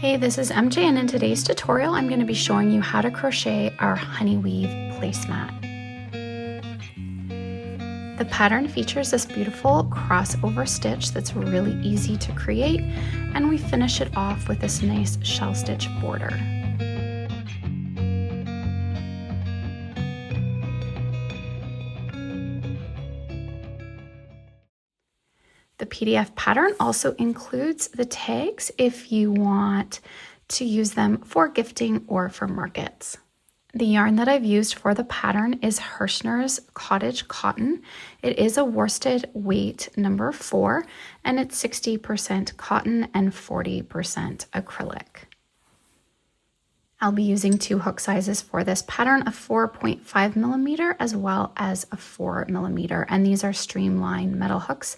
Hey, this is MJ, and in today's tutorial I'm going to be showing you how to crochet our Honey Weave Placemat. The pattern features this beautiful crossover stitch that's really easy to create, and we finish it off with this nice shell stitch border. The PDF pattern also includes the tags if you want to use them for gifting or for markets. The yarn that I've used for the pattern is Herrschners Cottage cotton. It is a worsted weight number 4, and it's 60% cotton and 40% acrylic. I'll be using 2 hook sizes for this pattern, a 4.5 millimeter as well as a 4 millimeter, and these are streamline metal hooks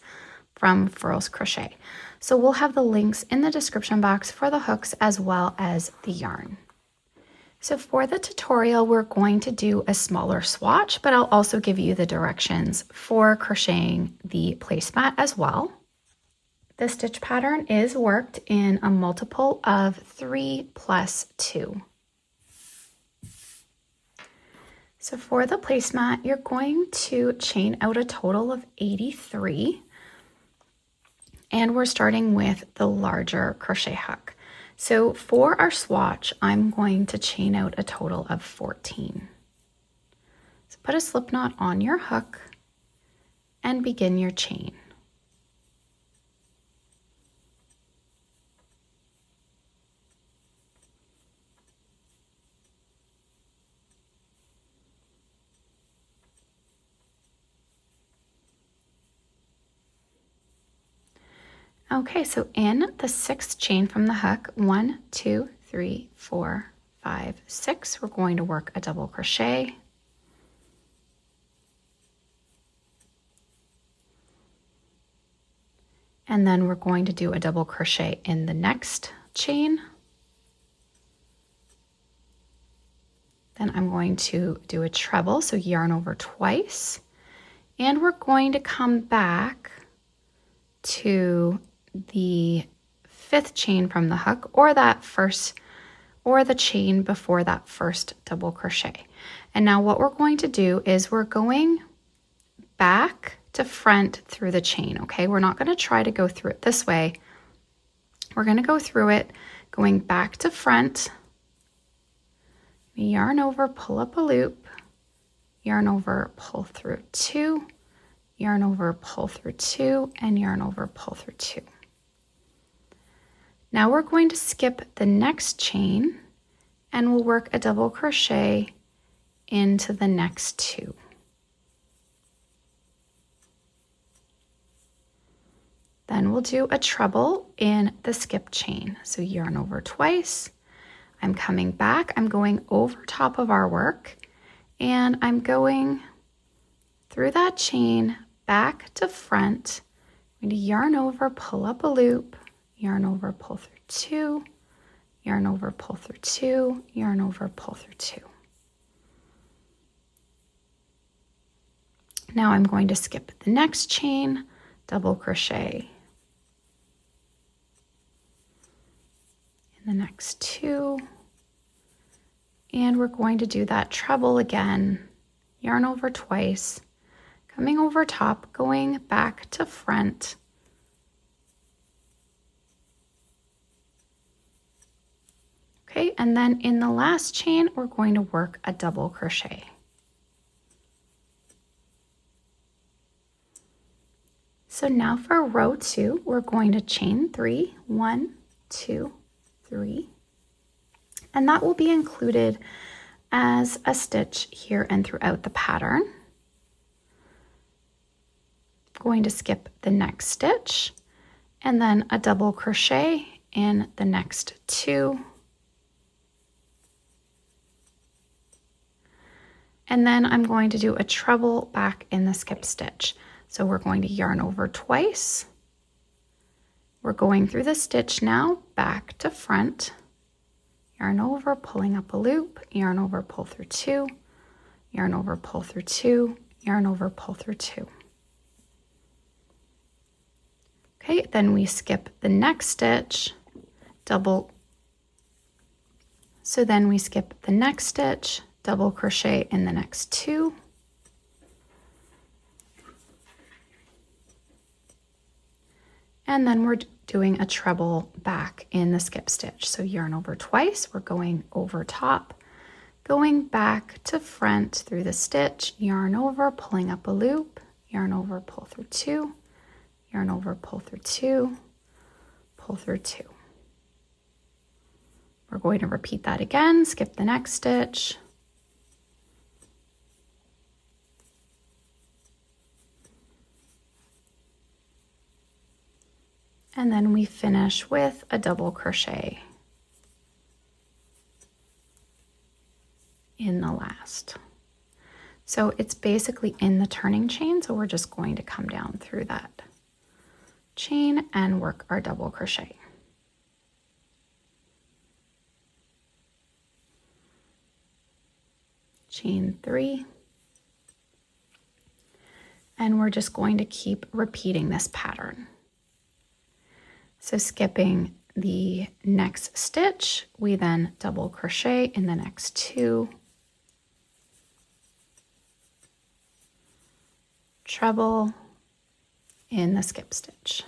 from Furls Crochet. So we'll have the links in the description box for the hooks as well as the yarn. So for the tutorial, we're going to do a smaller swatch, but I'll also give you the directions for crocheting the placemat as well. The stitch pattern is worked in a multiple of 3 plus 2. So for the placemat, you're going to chain out a total of 83. And we're starting with the larger crochet hook. So for our swatch, I'm going to chain out a total of 14. So put a slip knot on your hook and begin your chain. Okay, so in the 6th chain from the hook, 1, 2, 3, 4, 5, 6, we're going to work a double crochet. And then we're going to do a double crochet in the next chain. Then I'm going to do a treble, so yarn over twice. And we're going to come back to the 5th chain from the hook, or that first, or the chain before that first double crochet. And now what we're going to do is we're going back to front through the chain, okay? We're not going to try to go through it this way. We're going to go through it going back to front, yarn over, pull up a loop, yarn over, pull through 2, yarn over, pull through 2, and yarn over, pull through 2. Now we're going to skip the next chain and we'll work a double crochet into the next 2. Then we'll do a treble in the skip chain. So yarn over twice. I'm coming back, I'm going over top of our work, and I'm going through that chain back to front. I'm going to yarn over, pull up a loop, yarn over, pull through 2, yarn over, pull through 2, yarn over, pull through 2. Now I'm going to skip the next chain, double crochet in the next 2, and we're going to do that treble again, yarn over twice, coming over top, going back to front, okay, and then in the last chain, we're going to work a double crochet. So now for row 2, we're going to chain 3, 1, 2, 3, and that will be included as a stitch here and throughout the pattern. Going to skip the next stitch and then a double crochet in the next 2. And then I'm going to do a treble back in the skip stitch. So we're going to yarn over twice. We're going through the stitch now, back to front, yarn over, pulling up a loop, yarn over, pull through 2, yarn over, pull through 2, yarn over, pull through 2. Okay, then we skip the next stitch, double So then we skip the next stitch, double crochet in the next 2. And then we're doing a treble back in the skip stitch. So yarn over twice, we're going over top, going back to front through the stitch, yarn over, pulling up a loop, yarn over, pull through 2, yarn over, pull through 2, pull through 2. We're going to repeat that again, skip the next stitch, and then we finish with a double crochet in the last. So it's basically in the turning chain, so we're just going to come down through that chain and work our double crochet. Chain 3, and we're just going to keep repeating this pattern. So skipping the next stitch, we then double crochet in the next 2, treble in the skip stitch.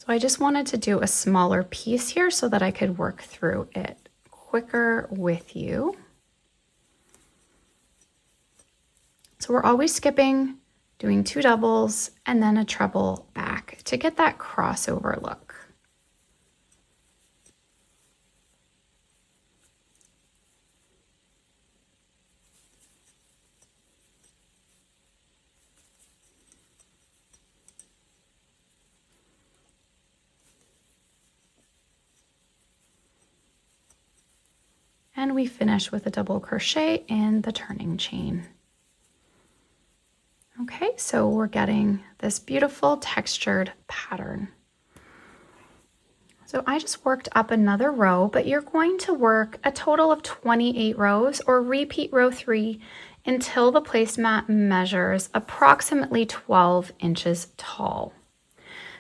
So I just wanted to do a smaller piece here so that I could work through it quicker with you. So we're always skipping, doing 2 doubles and then a treble back to get that crossover look. And we finish with a double crochet in the turning chain. Okay, so we're getting this beautiful textured pattern. So I just worked up another row, but you're going to work a total of 28 rows or repeat row 3 until the placemat measures approximately 12 inches tall.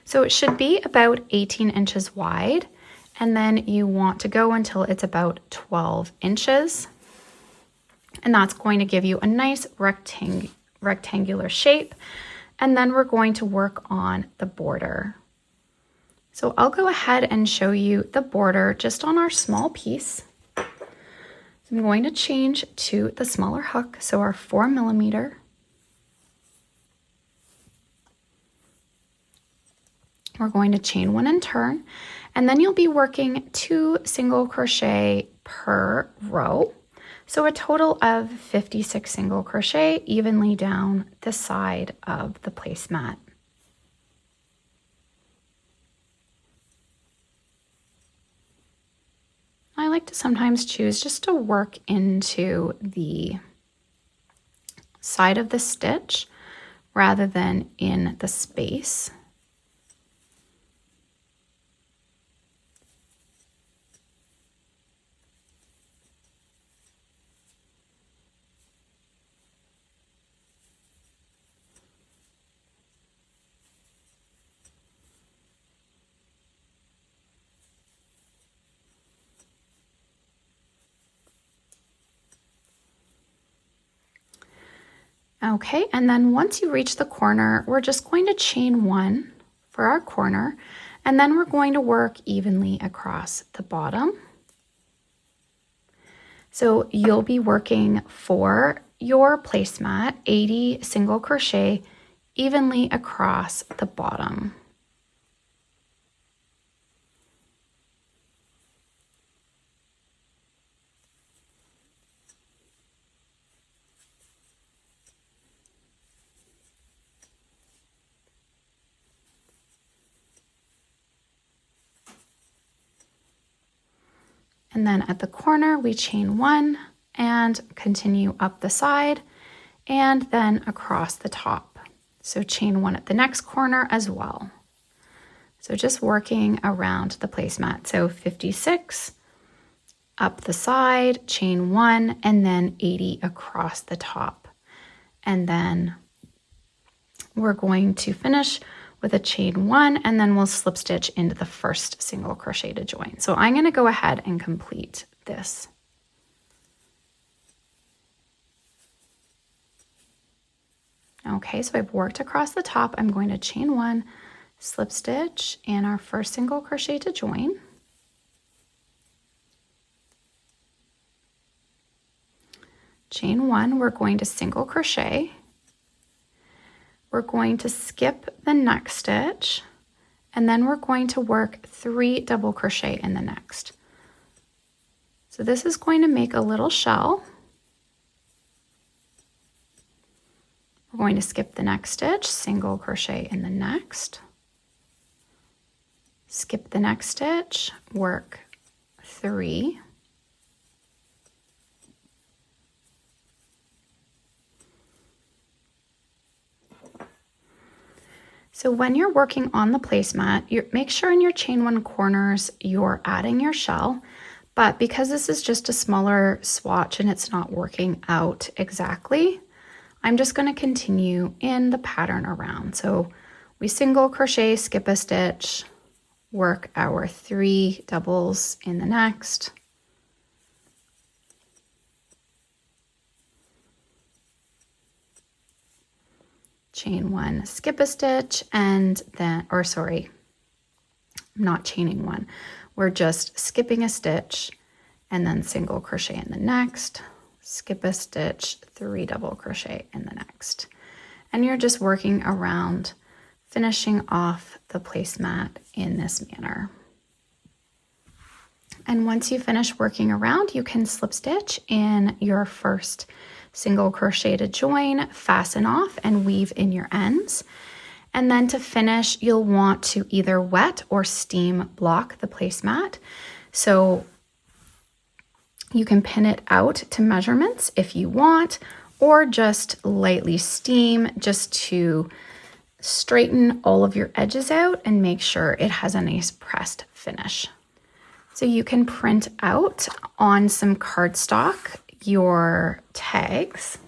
So it should be about 18 inches wide, and then you want to go until it's about 12 inches. And that's going to give you a nice rectangular shape. And then we're going to work on the border. So I'll go ahead and show you the border just on our small piece. So I'm going to change to the smaller hook, so our 4mm. We're going to chain 1 and turn, and then you'll be working 2 single crochet per row. So a total of 56 single crochet evenly down the side of the placemat. I like to sometimes choose just to work into the side of the stitch rather than in the space. Okay, and then once you reach the corner, we're just going to chain 1 for our corner, and then we're going to work evenly across the bottom. So you'll be working for your placemat 80 single crochet evenly across the bottom. And then at the corner, we chain 1 and continue up the side and then across the top. So chain 1 at the next corner as well. So just working around the placemat. So 56 up the side, chain 1, and then 80 across the top. And then we're going to finish with a chain 1, and then we'll slip stitch into the first single crochet to join. So I'm going to go ahead and complete this. Okay, so I've worked across the top. I'm going to chain 1, slip stitch in our first single crochet to join. Chain 1, we're going to single crochet. We're going to skip the next stitch, and then we're going to work 3 double crochet in the next. So this is going to make a little shell. We're going to skip the next stitch, single crochet in the next, skip the next stitch, work 3, so when you're working on the placemat, make sure in your chain 1 corners you're adding your shell, but because this is just a smaller swatch and it's not working out exactly, I'm just going to continue in the pattern around. So we single crochet, skip a stitch, work our 3 doubles in the next, chain 1, skip a stitch, and then, or sorry, I'm not chaining 1. We're just skipping a stitch and then single crochet in the next, skip a stitch, 3 double crochet in the next. And you're just working around, finishing off the placemat in this manner. And once you finish working around, you can slip stitch in your first single crochet to join, fasten off, and weave in your ends. And then to finish, you'll want to either wet or steam block the placemat. So you can pin it out to measurements if you want, or just lightly steam just to straighten all of your edges out and make sure it has a nice pressed finish. So you can print out on some cardstock your tags.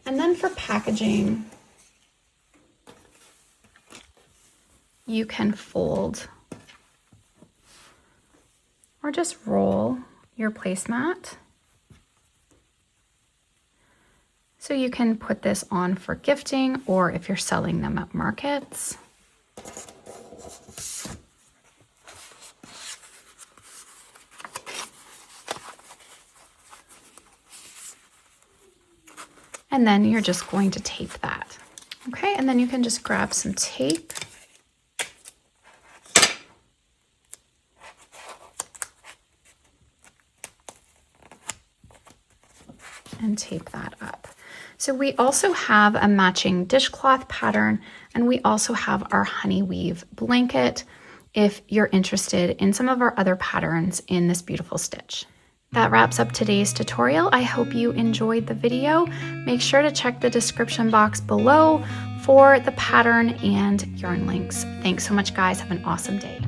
And then for packaging, you can fold or just roll your placemat. So you can put this on for gifting or if you're selling them at markets. And then you're just going to tape that. Okay, and then you can just grab some tape. And tape that up. So we also have a matching dishcloth pattern, and we also have our Honey Weave blanket if you're interested in some of our other patterns in this beautiful stitch. That wraps up today's tutorial. I hope you enjoyed the video. Make sure to check the description box below for the pattern and yarn links. Thanks so much, guys. Have an awesome day.